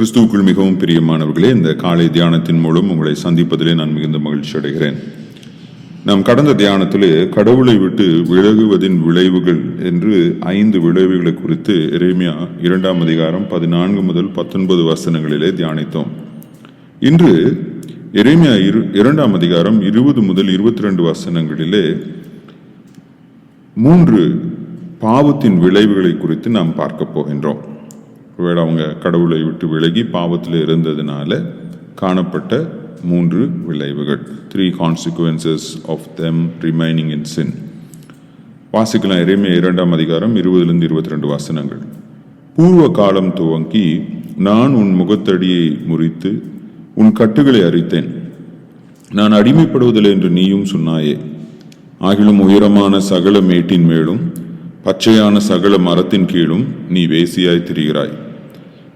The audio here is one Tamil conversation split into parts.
கிறிஸ்துவுக்குள் மிகவும் பிரியமானவர்களே, இந்த காலை தியானத்தின் மூலம் உங்களை சந்திப்பதிலே நான் மிகுந்த மகிழ்ச்சி அடைகிறேன். நாம் கடந்த தியானத்திலே கடவுளை விட்டு விலகுவதின் விளைவுகள் என்று 5 விளைவுகளை குறித்து எரேமியா 2ஆம் அதிகாரம் 14 முதல் 19 வசனங்களிலே தியானித்தோம். இன்று எரேமியா 2ஆம் அதிகாரம் 20 முதல் 22 வசனங்களிலே 3 பாவத்தின் விளைவுகளை குறித்து நாம் பார்க்க போகின்றோம். ஒருவேளை அவங்க கடவுளை விட்டு விலகி பாவத்தில் இருந்ததுனால காணப்பட்ட 3 விளைவுகள், 3 consequences of them remaining in sin. வாசிக்கலாம். எரேமியா 2ஆம் அதிகாரம் 20 22 வசனங்கள். பூர்வ காலம் துவங்கி நான் உன் முகத்தடியை முறித்து உன் கட்டுகளை அரித்தேன். நான் அடிமைப்படுவதில்லை என்று நீயும் சொன்னாயே. ஆகிலும் உயரமான சகல மேட்டின் மேலும் பச்சையான சகல மரத்தின் கீழும் நீ வேசியாய் திரிகிறாய்.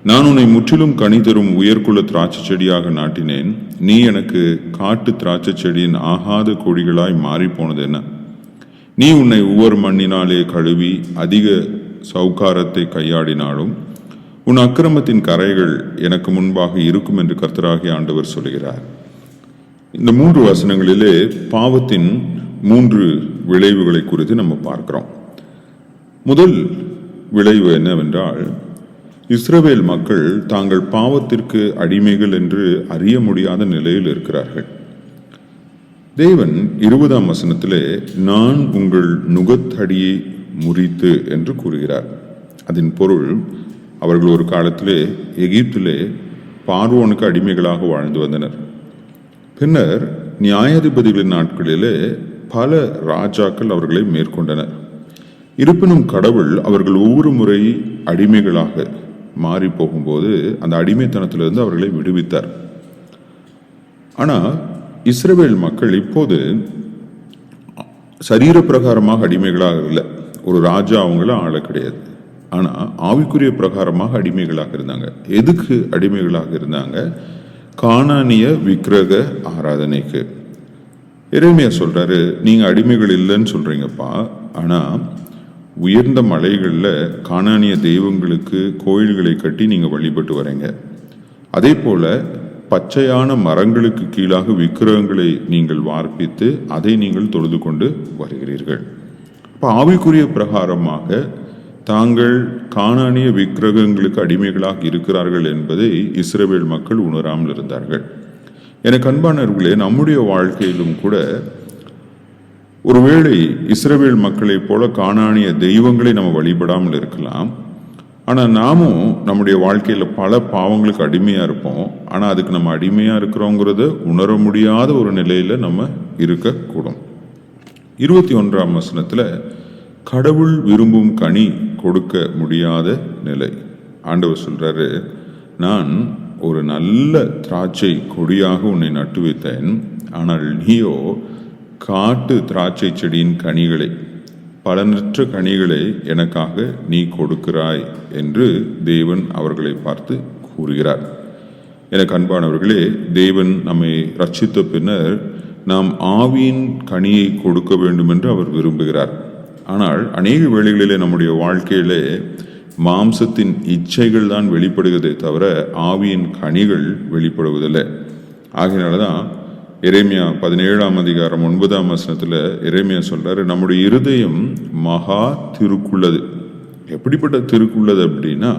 நான் உன்னை முற்றிலும் கனி தரும் உயர்குல திராட்சை செடியாக நாட்டினேன். நீ எனக்கு காட்டு திராட்சை செடியின் ஆகாத கொடிகளாய் மாறி போனது என்ன? நீ உன்னை ஒவ்வொரு மண்ணினாலே கழுவி அதிக சௌகாரத்தை கையாடினாலும் உன் அக்கிரமத்தின் கரைகள் எனக்கு முன்பாக இருக்கும் என்று கர்த்தராகிய ஆண்டவர் சொல்கிறார். இந்த 3 வசனங்களிலே பாவத்தின் 3 விளைவுகளை குறித்து நம்ம பார்க்கிறோம். முதல் விளைவு என்னவென்றால், இஸ்ரவேல் மக்கள் தாங்கள் பாவத்திற்கு அடிமைகள் என்று அறிய முடியாத நிலையில் இருக்கிறார்கள். தேவன் 20ஆம் வசனத்திலே நான் உங்கள் நுகத்தடியை முறித்து என்று கூறுகிறார். அதன் பொருள், அவர்கள் ஒரு காலத்திலே எகிப்திலே பார்வோனுக்கு அடிமைகளாக வாழ்ந்து வந்தனர். பின்னர் நியாயாதிபதிகளின் நாட்களிலே பல ராஜாக்கள் அவர்களை மேற்கொண்டனர். இருப்பினும் கடவுள் அவர்கள் ஒவ்வொரு முறை அடிமைகளாக மாறி போகும்போது அந்த அடிமைத்தனத்திலிருந்து அவர்களை விடுவித்தார். ஆனால் இஸ்ரவேல் மக்கள் இப்போது சரீர பிரகாரமாக அடிமைகளாக இல்லை. ஒரு ராஜா அவங்கள ஆள கிடையாது. ஆனால் ஆவிக்குரிய பிரகாரமாக அடிமைகளாக இருந்தாங்க. எதுக்கு அடிமைகளாக இருந்தாங்க? கானானிய விக்கிரக ஆராதனைக்கு. எரேமியா சொல்றாரு, நீங்க அடிமைகள் இல்லைன்னு சொல்றீங்கப்பா, ஆனா உயர்ந்த மலைகளில் கானானிய தெய்வங்களுக்கு கோயில்களை கட்டி நீங்கள் வழிபட்டு வரீங்க. அதே போல பச்சையான மரங்களுக்கு கீழாக விக்கிரகங்களை நீங்கள் வார்ப்பித்து அதை நீங்கள் தொழுது கொண்டு வருகிறீர்கள். இப்போ ஆவிக்குரிய பிரகாரமாக தாங்கள் கானானிய விக்கிரகங்களுக்கு அடிமைகளாக இருக்கிறார்கள் என்பதை இஸ்ரவேல் மக்கள் உணராமல் இருந்தார்கள். எனக்கு அன்பானவர்களே, நம்முடைய வாழ்க்கையிலும் கூட ஒருவேளை இஸ்ரவேல் மக்களைப் போல கானானிய தெய்வங்களை நம்ம வழிபடாமல் இருக்கலாம். ஆனால் நாமும் நம்முடைய வாழ்க்கையில் பல பாவங்களுக்கு அடிமையாக இருப்போம். ஆனால் அதுக்கு நம்ம அடிமையாக இருக்கிறோங்கிறத உணர முடியாத ஒரு நிலையில் நம்ம இருக்கக்கூடும். 21ஆம் வசனத்தில் கடவுள் விரும்பும் கனி கொடுக்க முடியாத நிலை. ஆண்டவர் சொல்றாரு, நான் ஒரு நல்ல திராட்சை கொடியாக உன்னை நட்டு வைத்தேன், ஆனால் நீயோ காட்டு திராட்சை செடியின் கனிகளை, பலனற்ற கனிகளை எனக்காக நீ கொடுக்கிறாய் என்று தேவன் அவர்களை பார்த்து கூறுகிறார். எனக்கு அன்பானவர்களே, தேவன் நம்மை ரட்சித்த பின்னர் நாம் ஆவியின் கனியை கொடுக்க வேண்டும் என்று அவர் விரும்புகிறார். ஆனால் அநேக வேளைகளிலே நம்முடைய வாழ்க்கையிலே மாம்சத்தின் இச்சைகள் தான் வெளிப்படுகிறதே தவிர ஆவியின் கனிகள் வெளிப்படுவதில்லை. ஆகையினால்தான் எரேமியா 17ஆம் அதிகாரம் 9ஆம் வசனத்தில் எரேமியா சொல்றாரு, நம்முடைய இருதயம் மகா திருக்குள்ளது. எப்படிப்பட்ட திருக்குள்ளது அப்படின்னா,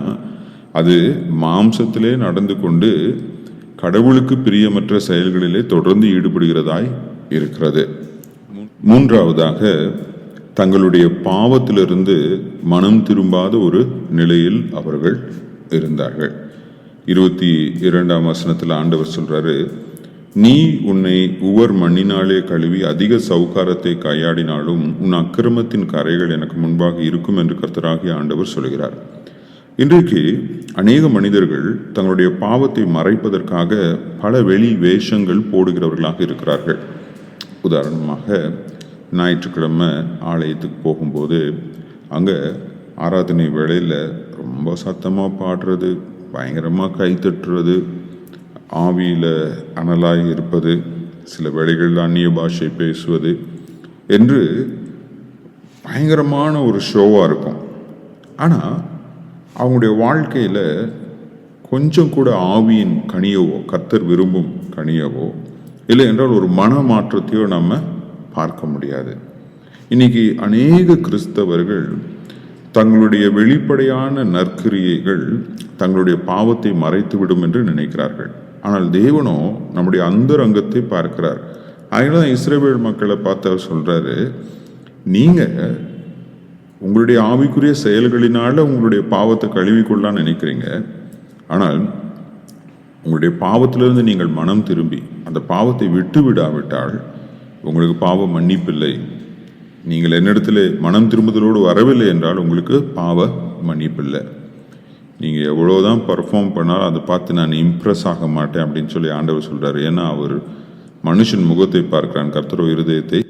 அது மாம்சத்திலே நடந்து கொண்டு கடவுளுக்கு பிரியமற்ற செயல்களிலே தொடர்ந்து ஈடுபடுகிறதாய் இருக்கிறது. 3ஆவதாக, தங்களுடைய பாவத்திலிருந்து மனம் திரும்பாத ஒரு நிலையில் அவர்கள் இருந்தார்கள். 22ஆம் வசனத்தில் ஆண்டவர் சொல்றாரு, நீ உன்னை ஒவ்வொரு மண்ணினாலே கழுவி அதிக சௌகாரத்தை கையாடினாலும் உன் அக்கிரமத்தின் கரைகள் எனக்கு முன்பாக இருக்கும் என்று கர்த்தராகிய ஆண்டவர் சொல்கிறார். இன்றைக்கு அநேக மனிதர்கள் தங்களுடைய பாவத்தை மறைப்பதற்காக பல வெளி வேஷங்கள் போடுகிறவர்களாக இருக்கிறார்கள். உதாரணமாக, ஞாயிற்றுக்கிழமை ஆலயத்துக்கு போகும்போது அங்கே ஆராதனை வேளையில் ரொம்ப சத்தமாக பாடுறது, பயங்கரமாக கைத்தட்டுறது, ஆவியில் அனலாய் இருப்பது, சில வேளைகளில் அந்நிய பாஷை பேசுவது என்று பயங்கரமான ஒரு ஷோவாக இருக்கும். ஆனால் அவங்களுடைய வாழ்க்கையில் கொஞ்சம் கூட ஆவியின் கனியவோ, கர்த்தர் விரும்பும் கனியவோ, இல்லை என்றால் ஒரு மன மாற்றத்தையோ நம்ம பார்க்க முடியாது. இன்னைக்கு அநேக கிறிஸ்தவர்கள் தங்களுடைய வெளிப்படையான நற்கிரியைகள் தங்களுடைய பாவத்தை மறைத்துவிடும் என்று நினைக்கிறார்கள். ஆனால் தேவனோ நம்முடைய அந்தரங்கத்தை பார்க்கிறார். அதனால தான் இஸ்ரவேல் மக்களை பார்த்து அவர் சொல்றாரு, நீங்க உங்களுடைய ஆவிக்குரிய செயல்களினால உங்களுடைய பாவத்தை கழுவிக்கொள்ளலான்னு நினைக்கிறீங்க. ஆனால் உங்களுடைய பாவத்திலிருந்து நீங்கள் மனம் திரும்பி அந்த பாவத்தை விட்டு விடாவிட்டால் உங்களுக்கு பாவ மன்னிப்பில்லை. நீங்கள் என்னிடத்தில் மனம் திரும்புதலோடு வரவில்லை என்றால் உங்களுக்கு பாவ மன்னிப்பில்லை. நீங்கள் எவ்வளோதான் பர்ஃபார்ம் பண்ணாலும் அதை பார்த்து நான் இம்ப்ரெஸ் ஆக மாட்டேன் அப்படின்னு சொல்லி ஆண்டவர் சொல்கிறார். ஏன்னா அவர் மனுஷன் முகத்தை பார்க்கிறான், கர்த்தரோ இருதயத்தை